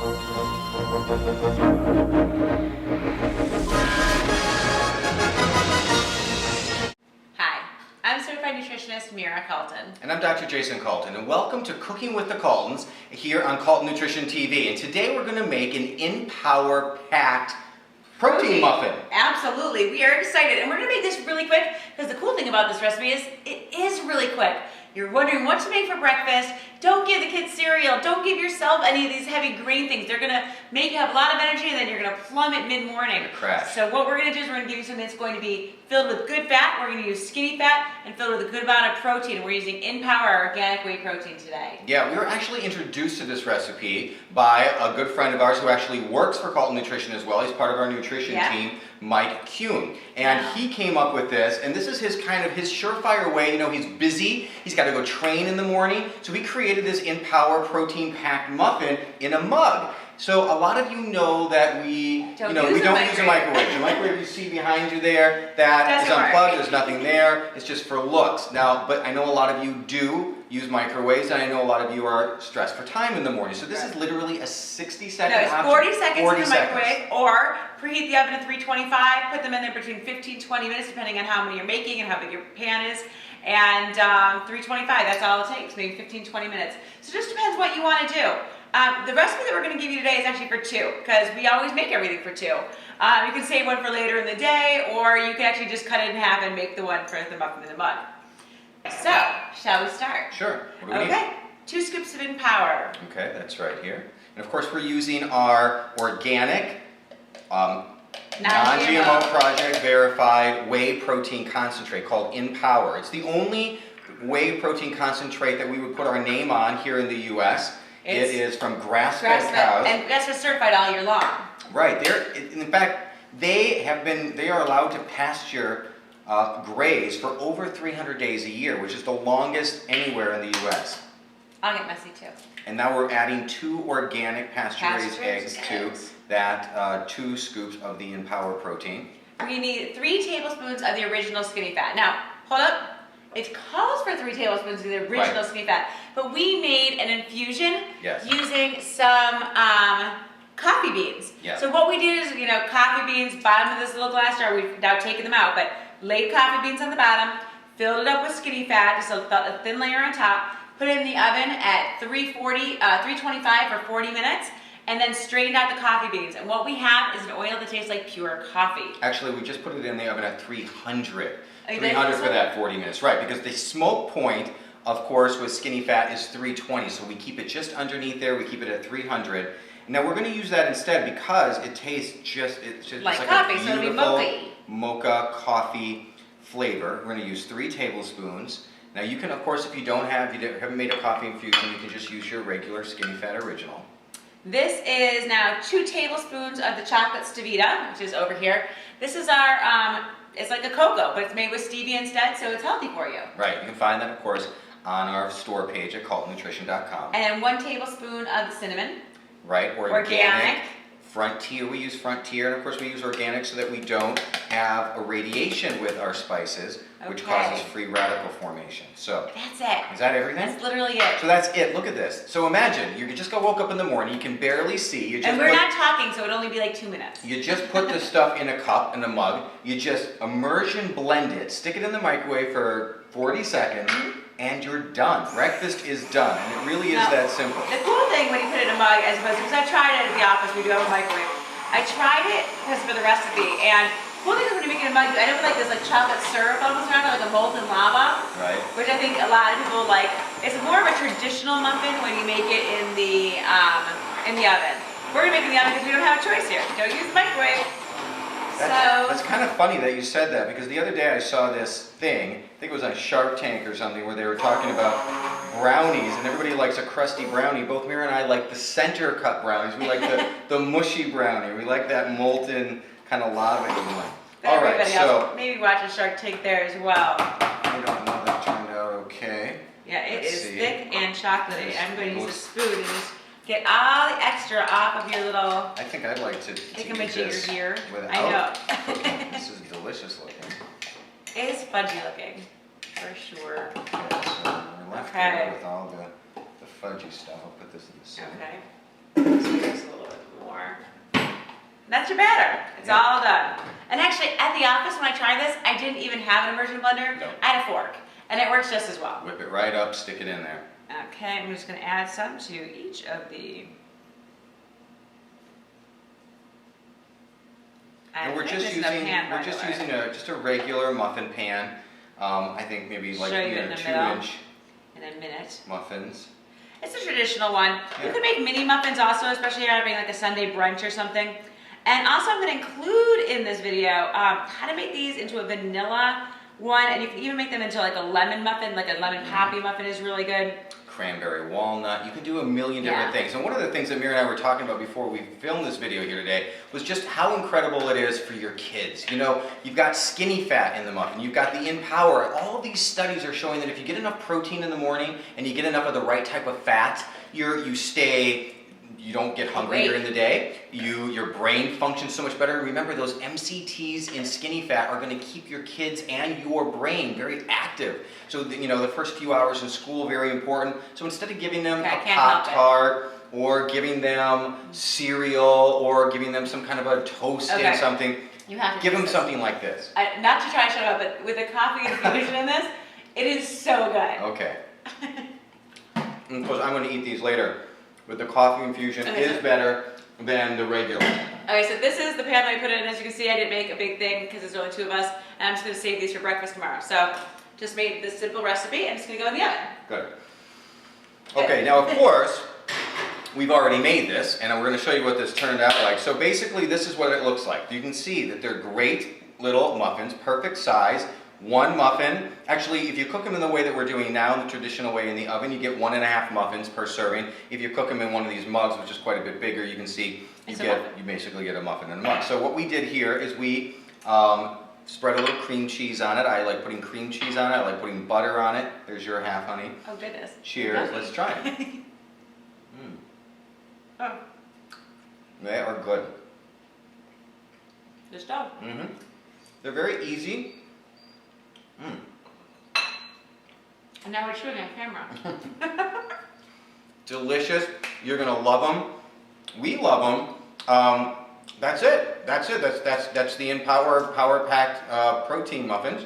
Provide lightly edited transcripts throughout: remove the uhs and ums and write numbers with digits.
Hi, I'm certified nutritionist Calton. And I'm Dr. Jason Calton, and welcome to Cooking with the Caltons here on Calton Nutrition TV. And today we're going to make an INPOWER packed protein muffin. Absolutely, we are excited, and we're going to make this really quick because the cool thing about this recipe is it is really quick. You're wondering what to make for breakfast. Don't give the kids cereal. Don't give yourself any of these heavy grain things. They're going to make you have a lot of energy, and then you're going to plummet mid-morning. Crash. So what we're going to do is we're going to give you something that's going to be filled with good fat. We're going to use skinny fat and filled with a good amount of protein. We're using INPOWER organic whey protein today. Yeah, we were actually introduced to this recipe by a good friend of ours who actually works for Calton Nutrition as well. He's part of our nutrition team, Mike Kuhn. And he came up with this, and this is his surefire way. You know, he's busy. He's got to go train in the morning. So he created this INPOWER protein packed muffin in a mug. So a lot of you know that we don't use a microwave. The microwave you see behind you there, that is unplugged. There's nothing there. It's just for looks. Now, but I know a lot of you do use microwaves, and I know a lot of you are stressed for time in the morning. So this is literally a 60-second option. No, it's 40 seconds in the microwave, or preheat the oven to 325. Put them in there between 15-20 minutes, depending on how many you're making and how big your pan is. And 325, that's all it takes, maybe 15-20 minutes. So it just depends what you want to do. The recipe that we're going to give you today is actually for two, because we always make everything for two. You can save one for later in the day, or you can actually just cut it in half and make the one for the muffin in the mug. So, shall we start? Sure. What do we need? 2 scoops of INPOWER. Okay, that's right here. And of course we're using our organic, non-GMO project verified whey protein concentrate called INPOWER. It's the only whey protein concentrate that we would put our name on here in the U.S. It is from grass-fed cows. And grass-fed certified all year long. Right. In fact, they are allowed to pasture graze for over 300 days a year, which is the longest anywhere in the U.S. I'll get messy too. And now we're adding 2 organic pasture-raised eggs to that 2 scoops of the INPOWER protein. We need 3 tablespoons of the original skinny fat. Now, hold up. It calls for 3 tablespoons of the original skinny fat, but we made an infusion using some coffee beans. Yes. So what we did is, coffee beans, bottom of this little glass jar, we've now taken them out, but laid coffee beans on the bottom, filled it up with skinny fat, just a thin layer on top, put it in the oven at 325 for 40 minutes, and then strained out the coffee beans. And what we have is an oil that tastes like pure coffee. Actually, we just put it in the oven at 300. 300 for that 40 minutes, right? Because the smoke point, of course, with skinny fat is 320, so we keep it just underneath there. We keep it at 300. Now we're going to use that instead because it tastes it's like coffee, a so it'll be mocha coffee flavor. We're going to use 3 tablespoons. Now you can, of course, if you haven't made a coffee infusion, you can just use your regular skinny fat original. This is now 2 tablespoons of the Chocolate Stevita, which is over here. This is our, it's like a cocoa, but it's made with stevia instead, so it's healthy for you. Right, you can find that, of course, on our store page at caltonnutrition.com. And then 1 tablespoon of the cinnamon. Right, organic. Frontier, we use Frontier, and of course we use organic so that we don't have irradiation with our spices, which causes free radical formation. So that's it. Is that everything? That's literally it. So that's it. Look at this. So imagine you just woke up in the morning, you can barely see. And we're not talking, so it'd only be like 2 minutes. You just put the stuff in a cup, in a mug. You just immersion blend it, stick it in the microwave for 40 seconds, and you're done. Breakfast is done, and it really is that simple. The cool thing when you put it in a mug, as opposed to, because I tried it at the office, we do have a microwave. I tried it because for the recipe, and the cool thing is when you make it in a mug, you end up with like this chocolate syrup almost around it, like a molten lava. Right. Which I think a lot of people like. It's more of a traditional muffin when you make it in the oven. We're gonna make it in the oven because we don't have a choice here. Don't use the microwave. That's kind of funny that you said that, because the other day I saw this thing, I think it was on Shark Tank or something, where they were talking about brownies, and everybody likes a crusty brownie. Both Mira and I like the center cut brownies. We like the mushy brownie. We like that molten kind of lava one. All right, so maybe watch a Shark Tank there as well. I don't know, that turned out okay. Yeah, it is thick and chocolatey. I'm going to use a spoon and just get all the extra off of your little. I think I'd like to use this here. without cooking. This is delicious looking. It is fudgy looking, for sure. Okay, so we're left here with all the fudgy stuff. I'll put this in the center. Okay. So That's your batter. It's all done. And actually, at the office when I tried this, I didn't even have an immersion blender. No. I had a fork, and it works just as well. Whip it right up, stick it in there. Okay, I'm just going to add some to each of the. And we're just using just a regular muffin pan. I think maybe like 2-inch in a minute. muffins. It's a traditional one. Yeah. You can make mini muffins also, especially if you're having like a Sunday brunch or something. And also I'm going to include in this video how to make these into a vanilla one, and you can even make them into like a lemon muffin, like a lemon poppy muffin is really good. Cranberry walnut. You can do a million different things. And one of the things that Mira and I were talking about before we filmed this video here today was just how incredible it is for your kids. You know, you've got SKINNYFat in the muffin, you've got the IN.POWER. All of these studies are showing that if you get enough protein in the morning and you get enough of the right type of fat, you don't get hungry during the day. Your brain functions so much better. Remember, those MCTs in SKINNYFat are going to keep your kids and your brain very active. So, the first few hours in school, very important. So instead of giving them a Pop-Tart or giving them cereal or giving them some kind of a toast and something, you have to give them something like this. Not to try to shut up, but with the coffee infusion in this, it is so good. Okay. And of course, I'm going to eat these later. But the coffee infusion is better than the regular. Okay, so this is the pan that I put it in. As you can see, I didn't make a big thing because there's only 2 of us, and I'm just going to save these for breakfast tomorrow. So, just made this simple recipe. I'm just going to go in the oven. Good. Okay, now of course, we've already made this, and we're going to show you what this turned out like. So basically, this is what it looks like. You can see that they're great little muffins, perfect size. 1 muffin. Actually, if you cook them in the way that we're doing now, the traditional way in the oven, you get 1.5 muffins per serving. If you cook them in one of these mugs, which is quite a bit bigger, you can see you basically get a muffin in a mug. So what we did here is we spread a little cream cheese on it. I like putting cream cheese on it. I like putting butter on it. There's your half, honey. Oh, goodness. Cheers. Let's try it. Oh. They are good. Good stuff. They're very easy. And now we're shooting on camera. Delicious. You're gonna love them. We love them. That's it. That's the INPOWER Power Packed Protein Muffins.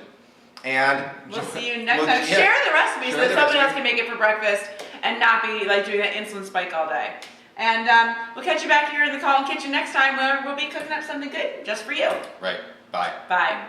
And we'll see you next time. Share the recipe so that someone else can make it for breakfast and not be like doing that insulin spike all day. And we'll catch you back here in the Calton kitchen next time where we'll be cooking up something good just for you. Right. Bye. Bye.